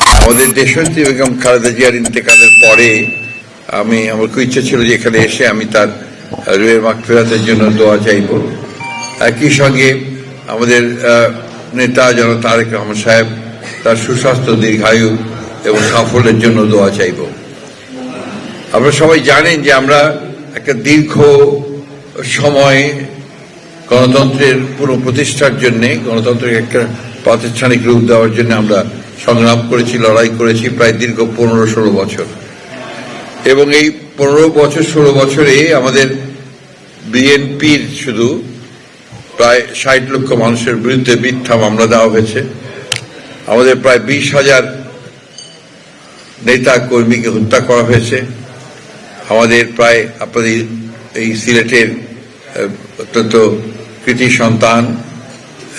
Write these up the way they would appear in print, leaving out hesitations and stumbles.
আমাদের দেশনেত্রী বেগম খালেদা জিয়ার ইন্তেকালের পরে আমার খুব ইচ্ছা ছিল যে এখানে এসে আমি তার রুহের মাগফিরাতের জন্য দোয়া চাইব। একই সঙ্গে আমাদের নেতা জনাব তারেক রহমান সাহেব তার সুস্বাস্থ্য, দীর্ঘায়ু এবং সাফল্যের জন্য দোয়া চাইব। আপনারা সবাই জানেন যে আমরা একটা দীর্ঘ সময় গণতন্ত্রের পুনঃপ্রতিষ্ঠার জন্য, গণতন্ত্রের একটা প্রাতিষ্ঠানিক রূপ দেওয়ার জন্য আমরা সংগ্রাম করেছি, লড়াই করেছি প্রায় দীর্ঘ 15-16 বছর। এবং এই 15-16 বছরে আমাদের বিএনপির শুধু প্রায় 60 লক্ষ মানুষের বিরুদ্ধে মিথ্যা মামলা দেওয়া হয়েছে। আমাদের প্রায় 20,000 নেতা কর্মীকে হত্যা করা হয়েছে। আমাদের প্রায় আপনাদের এই সিলেটের অত্যন্ত কৃতি সন্তান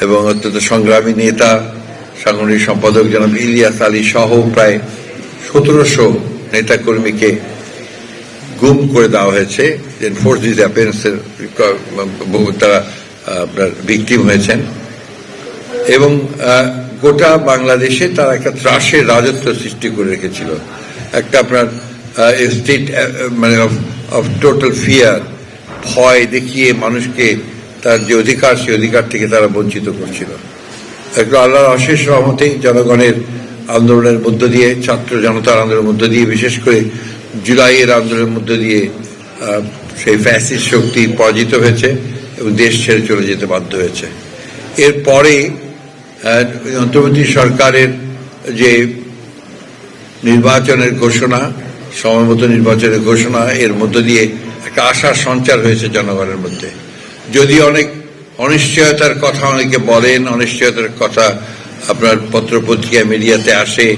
এবং অত্যন্ত সংগ্রামী নেতা সাংগঠনিক সম্পাদক জনাব ইলিয়াস আলী সহ প্রায় 1700 নেতা কর্মীকে গুম করে দেওয়া হয়েছে। তারা আপনার ভিকটিম হয়েছেন এবং গোটা বাংলাদেশে তারা একটা ত্রাসের রাজত্ব সৃষ্টি করে রেখেছিল। একটা আপনার স্টেট মানে অফ টোটাল ফিয়ার, ভয় দেখিয়ে মানুষকে তার যে অধিকার, সেই অধিকার থেকে তারা বঞ্চিত করছিল। একটু আল্লাহর অশেষ রহমতে জনগণের আন্দোলনের মধ্য দিয়ে, ছাত্র জনতার আন্দোলনের মধ্য দিয়ে, বিশেষ করে জুলাইয়ের আন্দোলনের মধ্য দিয়ে সেই ফ্যাসিস্ট শক্তি পরাজিত হয়েছে এবং দেশ ছেড়ে চলে যেতে বাধ্য হয়েছে। এরপরে অন্তর্বর্তী সরকারের যে নির্বাচনের ঘোষণা, সময়মতো নির্বাচনের ঘোষণা, এর মধ্য দিয়ে একটা আশার সঞ্চার হয়েছে জনগণের মধ্যে। যদি অনেক অনিশ্চয়তার কথা অনেকে বলেন, অনিশ্চয়তার কথা আপনার পত্রপত্রিকা মিডিয়াতে আসে,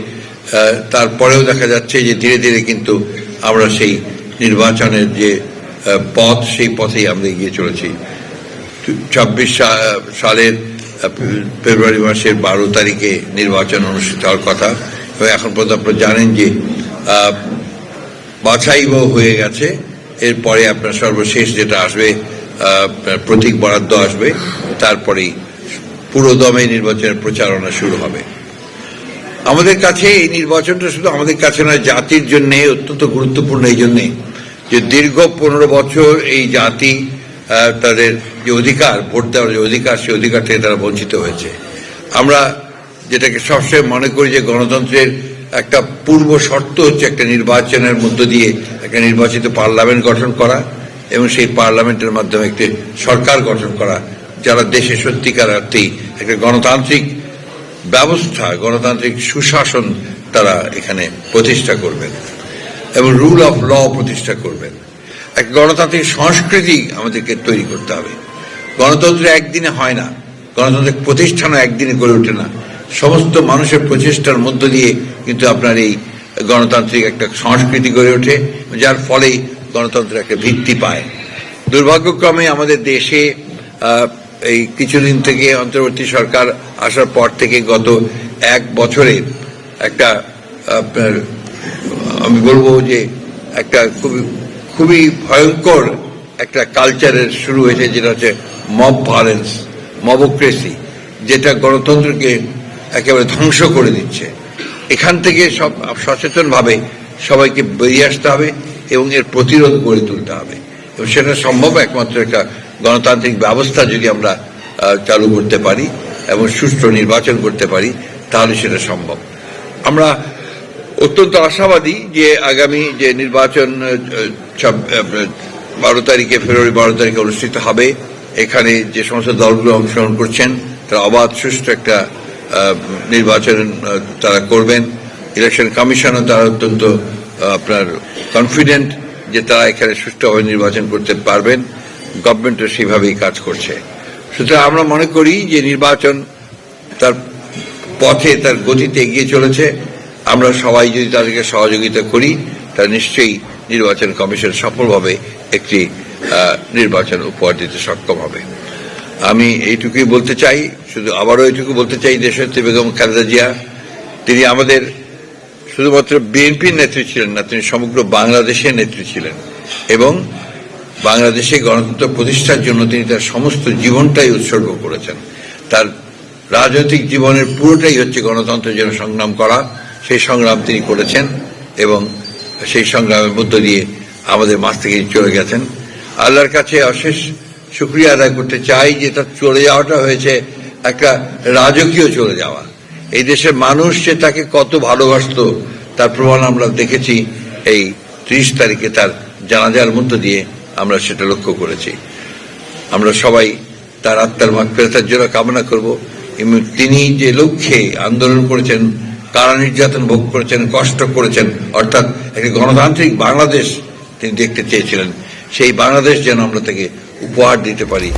তারপরেও দেখা যাচ্ছে যে ধীরে ধীরে কিন্তু আমরা সেই নির্বাচনের যে পথ, সেই পথেই আমরা এগিয়ে চলেছি। 26 সালের ফেব্রুয়ারি মাসের 12 তারিখে নির্বাচন অনুষ্ঠিত হওয়ার কথা এবং এখন পর্যন্ত আপনারা জানেন যে বাছাইও হয়ে গেছে। এরপরে আপনার সর্বশেষ যেটা আসবে, প্রতীক বরাদ্দ আসবে, তারপরেই পুরোদমে নির্বাচনের প্রচারণা শুরু হবে। আমাদের কাছে এই নির্বাচনটা শুধু আমাদের কাছে নয়, জাতির জন্য অত্যন্ত গুরুত্বপূর্ণ। এই জন্যে যে দীর্ঘ 15 বছর এই জাতি তাদের যে অধিকার, ভোট দেওয়ার যে অধিকার, সেই অধিকার থেকে তারা বঞ্চিত হয়েছে। আমরা যেটাকে সবসময় মনে করি যে গণতন্ত্রের একটা পূর্ব শর্ত হচ্ছে একটা নির্বাচনের মধ্য দিয়ে একটা নির্বাচিত পার্লামেন্ট গঠন করা এবং সেই পার্লামেন্টের মাধ্যমে একটি সরকার গঠন করা, যারা দেশে সত্যিকার অর্থেই একটা গণতান্ত্রিক ব্যবস্থা, গণতান্ত্রিক সুশাসন তারা এখানে প্রতিষ্ঠা করবেন এবং রুল অফ ল প্রতিষ্ঠা করবেন। এক গণতান্ত্রিক সংস্কৃতি আমাদেরকে তৈরি করতে হবে। গণতন্ত্র একদিনে হয় না, গণতান্ত্রিক প্রতিষ্ঠানও একদিনে গড়ে ওঠে না। সমস্ত মানুষের প্রচেষ্টার মধ্য দিয়ে কিন্তু আপনার এই গণতান্ত্রিক একটা সংস্কৃতি গড়ে ওঠে, যার ফলেই গণতন্ত্রের একটা ভিত্তি পায়। দুর্ভাগ্যক্রমে আমাদের দেশে এই কিছুদিন থেকে অন্তর্বর্তী সরকার আসার পর থেকে গত 1 বছরে একটা আপনার আমি বলবো যে একটা খুবই ভয়ঙ্কর একটা কালচারের শুরু হয়েছে, যেটা হচ্ছে মব ভায়োলেন্স, মবক্রেসি, যেটা গণতন্ত্রকে একেবারে ধ্বংস করে দিচ্ছে। এখান থেকে সব সচেতনভাবে সবাইকে বেরিয়ে আসতে হবে এবং এর প্রতিরোধ গড়ে তুলতে হবে এবং সেটা সম্ভব একমাত্র একটা গণতান্ত্রিক ব্যবস্থা যদি আমরা চালু করতে পারি এবং সুষ্ঠু নির্বাচন করতে পারি, তাহলে সেটা সম্ভব। আমরা অত্যন্ত আশাবাদী যে আগামী যে নির্বাচন 12 তারিখে, ফেব্রুয়ারি 12 তারিখে অনুষ্ঠিত হবে, এখানে যে সমস্ত দলগুলো অংশগ্রহণ করছেন তারা অবাধ সুষ্ঠু একটা নির্বাচন তারা করবেন। ইলেকশন কমিশনও তারা অত্যন্ত আপনার কনফিডেন্ট যে তারা এখানে সুষ্ঠুভাবে নির্বাচন করতে পারবেন। গভর্নমেন্টও সেইভাবেই কাজ করছে। সুতরাং আমরা মনে করি যে নির্বাচন তার পথে, তার গতিতে এগিয়ে চলেছে। আমরা সবাই যদি তাদেরকে সহযোগিতা করি, তাহলে নিশ্চয়ই নির্বাচন কমিশন সফলভাবে একটি নির্বাচন উপহার দিতে সক্ষম হবে। আমি এইটুকুই বলতে চাই, শুধু আবারও এইটুকু বলতে চাই, দেশনেত্রী বেগম খালেদা জিয়া তিনি আমাদের শুধুমাত্র বিএনপির নেত্রী ছিলেন না, তিনি সমগ্র বাংলাদেশের নেত্রী ছিলেন এবং বাংলাদেশে গণতন্ত্র প্রতিষ্ঠার জন্য তিনি তার সমস্ত জীবনটাই উৎসর্গ করেছেন। তার রাজনৈতিক জীবনের পুরোটাই হচ্ছে গণতন্ত্রের জন্য সংগ্রাম করা, সেই সংগ্রাম তিনি করেছেন এবং সেই সংগ্রামের মধ্য দিয়ে আমাদের মাঝ থেকে চলে গেছেন। আল্লাহর কাছে অশেষ শুকরিয়া আদায় করতে চাই যে তার চলে যাওয়াটা হয়েছে একটা রাজকীয় চলে যাওয়া। এই দেশের মানুষ যে তাকে কত ভালোবাসতো তার প্রমাণ আমরা দেখেছি এই 30 তারিখে তার জানাজার মধ্য দিয়ে আমরা সেটা লক্ষ্য করেছি। আমরা সবাই তার আত্মার মাগফিরাতের জন্য কামনা করব এবং তিনি যে লক্ষ্যে আন্দোলন করেছেন, কারা নির্যাতন ভোগ করেছেন, কষ্ট করেছেন, অর্থাৎ একটি গণতান্ত্রিক বাংলাদেশ তিনি দেখতে চেয়েছিলেন, সেই বাংলাদেশ যেন আমরা তাকে উপহার দিতে পারি।